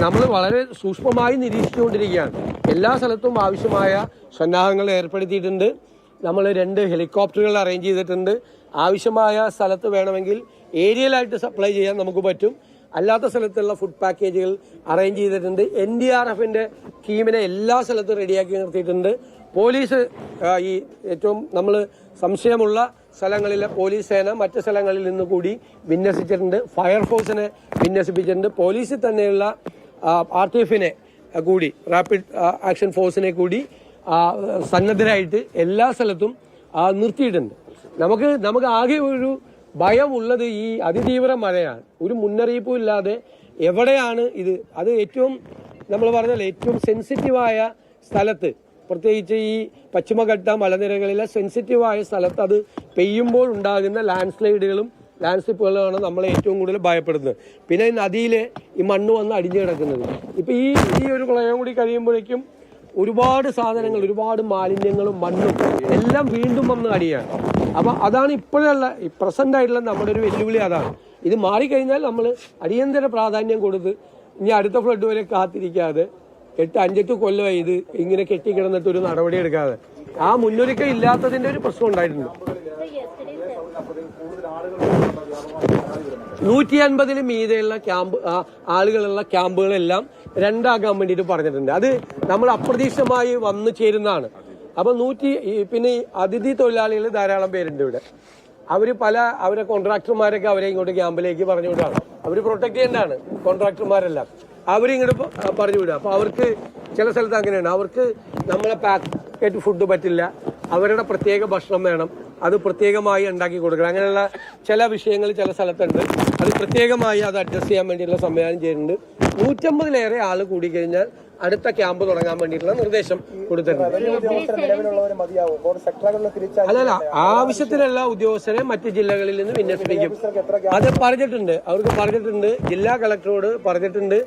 നമ്മൾ വളരെ സൂക്ഷ്മമായി നിരീക്ഷിച്ചുകൊണ്ടിരിക്കുകയാണ്. എല്ലാ സ്ഥലത്തും ആവശ്യമായ സന്നാഹങ്ങൾ ഏർപ്പെടുത്തിയിട്ടുണ്ട്. നമ്മൾ 2 ഹെലികോപ്റ്ററുകൾ അറേഞ്ച് ചെയ്തിട്ടുണ്ട്. ആവശ്യമായ സ്ഥലത്ത് വേണമെങ്കിൽ ഏരിയലായിട്ട് സപ്ലൈ ചെയ്യാൻ നമുക്ക് പറ്റും. അല്ലാത്ത സ്ഥലത്തുള്ള ഫുഡ് പാക്കേജുകൾ അറേഞ്ച് ചെയ്തിട്ടുണ്ട്. NDRFന്റെ ടീമിനെ എല്ലാ സ്ഥലത്തും റെഡിയാക്കി നിർത്തിയിട്ടുണ്ട്. പോലീസ് ഈ ഏറ്റവും നമ്മൾ സംശയമുള്ള സ്ഥലങ്ങളിലെ പോലീസ് സേന മറ്റ് സ്ഥലങ്ങളിൽ നിന്ന് കൂടി വിന്യസിച്ചിട്ടുണ്ട്. ഫയർഫോഴ്സിനെ വിന്യസിപ്പിച്ചിട്ടുണ്ട്. പോലീസിൽ തന്നെയുള്ള RTFനെ കൂടി റാപ്പിഡ് ആക്ഷൻ ഫോഴ്സിനെ കൂടി സന്നദ്ധരായിട്ട് എല്ലാ സ്ഥലത്തും നിർത്തിയിട്ടുണ്ട്. നമുക്ക് ആകെ ഒരു ഭയമുള്ളത് ഈ അതിതീവ്ര മഴയാണ്. ഒരു മുന്നറിയിപ്പും ഇല്ലാതെ എവിടെയാണ് ഇത്, അത് ഏറ്റവും നമ്മൾ പറഞ്ഞാൽ ഏറ്റവും സെൻസിറ്റീവായ സ്ഥലത്ത്, പ്രത്യേകിച്ച് ഈ പശ്ചിമഘട്ട മലനിരകളിലെ സെൻസിറ്റീവായ സ്ഥലത്ത് അത് പെയ്യുമ്പോൾ ഉണ്ടാകുന്ന ലാൻഡ് സ്ലിപ്പുകളാണ് നമ്മളെ ഏറ്റവും കൂടുതൽ ഭയപ്പെടുന്നത്. പിന്നെ നദിയിലെ ഈ മണ്ണ് വന്ന് അടിഞ്ഞു കിടക്കുന്നത്. ഇപ്പൊ ഈ ഒരു പ്രളയം കൂടി കഴിയുമ്പോഴേക്കും ഒരുപാട് സാധനങ്ങൾ, ഒരുപാട് മാലിന്യങ്ങളും മണ്ണും എല്ലാം വീണ്ടും വന്ന് അടിയാണ്. അപ്പൊ അതാണ് ഇപ്പോഴുള്ള പ്രസന്റ് ആയിട്ടുള്ള നമ്മുടെ ഒരു വെല്ലുവിളി. അതാണ് ഇത് മാറിക്കഴിഞ്ഞാൽ നമ്മൾ അടിയന്തര പ്രാധാന്യം കൊടുത്ത് ഇനി അടുത്ത ഫ്ലഡ് വരെ കാത്തിരിക്കാതെ 5-8 കൊല്ലമായി ഇത് ഇങ്ങനെ കെട്ടിക്കിടന്നിട്ട് ഒരു നടപടി എടുക്കാതെ ആ മുന്നൊരുക്കം ഇല്ലാത്തതിന്റെ ഒരു പ്രശ്നം ഉണ്ടായിട്ടുണ്ട്. 150-ൽ മീതെയുള്ള ആളുകളുള്ള ക്യാമ്പുകളെല്ലാം 2 ആക്കാൻ വേണ്ടിയിട്ട് പറഞ്ഞിട്ടുണ്ട്. അത് നമ്മൾ അപ്രതീക്ഷിതമായി വന്നു ചേരുന്നതാണ്. അപ്പൊ പിന്നെ അതിഥി തൊഴിലാളികൾ ധാരാളം പേരുണ്ട് ഇവിടെ. അവരെ കോൺട്രാക്ടർമാരൊക്കെ അവരെ ഇങ്ങോട്ട് ക്യാമ്പിലേക്ക് പറഞ്ഞു വിടാണ്. അവർ പ്രൊട്ടക്ട് ചെയ്യേണ്ടതാണ് കോൺട്രാക്ടർമാരെല്ലാം. അവരിങ്ങോട്ട് പറഞ്ഞു വിടുക. അപ്പൊ അവർക്ക് ചില സ്ഥലത്ത് അങ്ങനെയാണ്. അവർക്ക് നമ്മളെ പാക്കറ്റ് ഫുഡ് പറ്റില്ല, അവരുടെ പ്രത്യേക ഭക്ഷണം വേണം, അത് പ്രത്യേകമായി ഉണ്ടാക്കി കൊടുക്കണം. അങ്ങനെയുള്ള ചില വിഷയങ്ങൾ ചില സ്ഥലത്തുണ്ട്. അത് പ്രത്യേകമായി അത് അഡ്ജസ്റ്റ് ചെയ്യാൻ വേണ്ടിയിട്ടുള്ള സംവിധാനം ചെയ്യുന്നുണ്ട്. 150-ലേറെ ആൾ കൂടിക്കഴിഞ്ഞാൽ അടുത്ത ക്യാമ്പ് തുടങ്ങാൻ വേണ്ടിയിട്ടുള്ള നിർദ്ദേശം കൊടുത്തിട്ടുണ്ട്. അല്ലല്ല, ആവശ്യത്തിനുള്ള ഉദ്യോഗസ്ഥരെ മറ്റ് ജില്ലകളിൽ നിന്ന് വിന്യസിപ്പിക്കും. അത് പറഞ്ഞിട്ടുണ്ട്, അവർക്ക് പറഞ്ഞിട്ടുണ്ട്. ജില്ലാ കളക്ടറോട് പറഞ്ഞിട്ടുണ്ട്.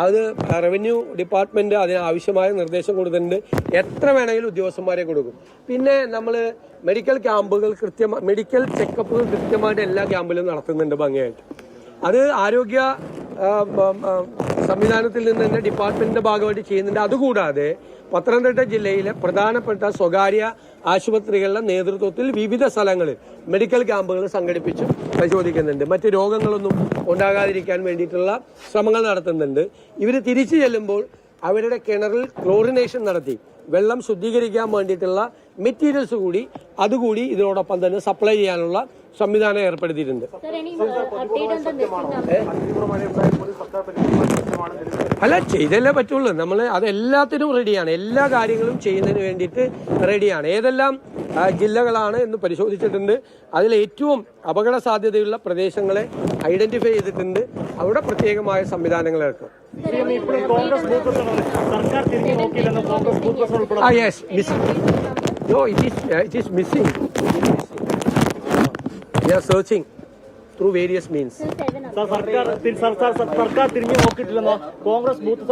അത് റവന്യൂ ഡിപ്പാർട്ട്മെന്റ് അതിന് ആവശ്യമായ നിർദ്ദേശം കൊടുത്തിട്ടുണ്ട്. എത്ര വേണമെങ്കിലും ഉദ്യോഗസ്ഥന്മാരെ കൊടുക്കും. പിന്നെ നമ്മൾ മെഡിക്കൽ ചെക്കപ്പുകൾ കൃത്യമായിട്ട് എല്ലാ ക്യാമ്പിലും നടത്തുന്നുണ്ട് ഭംഗിയായിട്ട്. അത് ആരോഗ്യ സംവിധാനത്തിൽ നിന്ന് തന്നെ ഡിപ്പാർട്ട്മെന്റിന്റെ ഭാഗമായിട്ട് ചെയ്യുന്നുണ്ട്. അതുകൂടാതെ പത്തനംതിട്ട ജില്ലയിലെ പ്രധാനപ്പെട്ട സ്വകാര്യ ആശുപത്രികളുടെ നേതൃത്വത്തിൽ വിവിധ സ്ഥലങ്ങളിൽ മെഡിക്കൽ ക്യാമ്പുകൾ സംഘടിപ്പിച്ച് പരിശോധിക്കുന്നുണ്ട്. മറ്റ് രോഗങ്ങളൊന്നും ഉണ്ടാകാതിരിക്കാൻ വേണ്ടിയിട്ടുള്ള ശ്രമങ്ങൾ നടത്തുന്നുണ്ട്. ഇവർ തിരിച്ചു ചെല്ലുമ്പോൾ അവരുടെ കിണറിൽ ക്ലോറിനേഷൻ നടത്തി വെള്ളം ശുദ്ധീകരിക്കാൻ വേണ്ടിയിട്ടുള്ള മെറ്റീരിയൽസ് അതുകൂടി ഇതിനോടൊപ്പം തന്നെ സപ്ലൈ ചെയ്യാനുള്ള സംവിധാനം ഏർപ്പെടുത്തിയിട്ടുണ്ട്. അല്ല, ചെയ്തല്ലേ പറ്റുള്ളൂ. നമ്മൾ അതെല്ലാത്തിനും റെഡിയാണ്. എല്ലാ കാര്യങ്ങളും ചെയ്യുന്നതിന് വേണ്ടിയിട്ട് റെഡിയാണ്. ഏതെല്ലാം ജില്ലകളാണ് എന്ന് പരിശോധിച്ചിട്ടുണ്ട്. അതിൽ ഏറ്റവും അപകട സാധ്യതയുള്ള പ്രദേശങ്ങളെ ഐഡന്റിഫൈ ചെയ്തിട്ടുണ്ട്. അവിടെ പ്രത്യേകമായ സംവിധാനങ്ങൾ ഇറക്കും. Yes, missing. No, it is missing. We are searching through various means. സർക്കാർ തിരിഞ്ഞു നോക്കിയിട്ടില്ലെന്നോ കോൺഗ്രസ് ബൂത്ത്